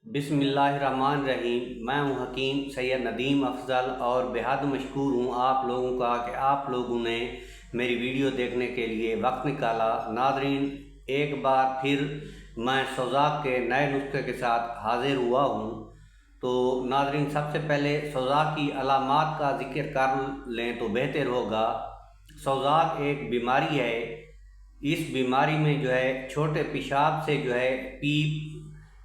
बिस्मिल्लाहिर्रहमानिर्रहीम। मैं हूं हकीम सैयद नदीम अफजल और बेहद मशकूर हूं आप लोगों का कि आप लोगों ने मेरी वीडियो देखने के लिए वक्त निकाला। नादरीन, एक बार फिर मैं सोज़ाक के नए नुस्खे के साथ हाजिर हुआ हूं। तो नादरीन, सबसे पहले सोज़ाक की अलामात का जिक्र कर लें तो बेहतर होगा। सोज़ाक एक बीमारी है। इस बीमारी में छोटे पेशाब से पीप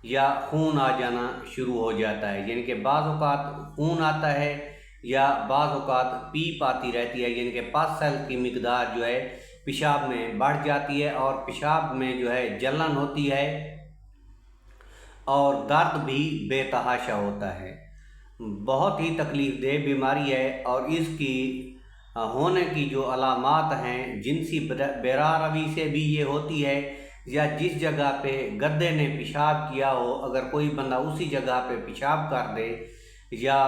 या खून आ जाना शुरू हो जाता है। यानी कि बाज़ औक़ात खून आता है या बाज़ औक़ात पीप आती रहती है। यानी कि पस सेल की मिक़दार पेशाब में बढ़ जाती है और पेशाब में जलन होती है और दर्द भी बेतहाशा होता है। बहुत ही तकलीफ़ देह बीमारी है और इसकी होने की जो अलामात हैं, जिनसी बेरारवी से भी ये होती है या जिस जगह पे गद्दे ने पेशाब किया हो, अगर कोई बंदा उसी जगह पे पेशाब कर दे या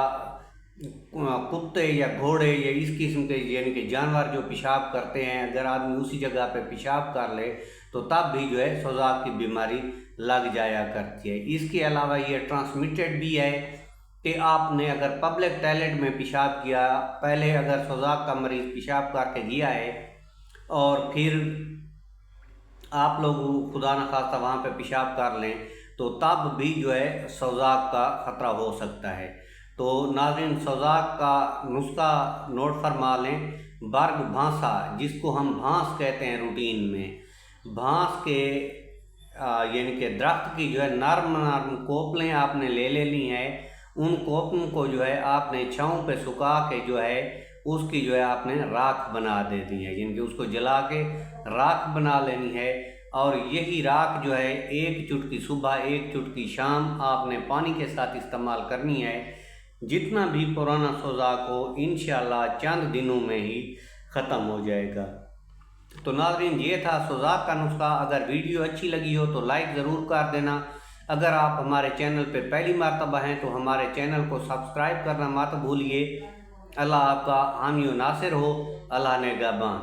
कुत्ते या घोड़े या इस किस्म के यानी कि जानवर जो पेशाब करते हैं, अगर आदमी उसी जगह पे पेशाब कर ले तो तब भी सोज़ाक की बीमारी लग जाया करती है। इसके अलावा ये ट्रांसमिटेड भी है कि आपने अगर पब्लिक टॉयलेट में पेशाब किया, पहले अगर सोज़ाक का मरीज़ पेशाब करके गया है और फिर आप लोग खुदा न खास्ता वहाँ पे पेशाब कर लें तो तब भी सोज़ाक का ख़तरा हो सकता है। तो नाज़रीन, सोज़ाक का नुस्खा नोट फरमा लें। बर्ग भांसा, जिसको हम भांस कहते हैं रूटीन में, भांस के यानी कि दरख्त की नरम नरम कोपलें आपने ले लेनी है। उन कोपलों को आपने छाँव पे सुखा के उसकी आपने राख बना देनी है। यानी कि उसको जला के राख बना लेनी है और यही राख एक चुटकी सुबह एक चुटकी शाम आपने पानी के साथ इस्तेमाल करनी है। जितना भी पुराना सोज़ाक हो इंशाअल्लाह चंद दिनों में ही ख़त्म हो जाएगा। तो नाज़रीन, ये था सोज़ाक का नुस्खा। अगर वीडियो अच्छी लगी हो तो लाइक ज़रूर कर देना। अगर आप हमारे चैनल पे पहली मर्तबा हैं तो हमारे चैनल को सब्सक्राइब करना मत भूलिए। अल्लाह आपका हामी व नासिर हो। अल्लाह ने निगहबान।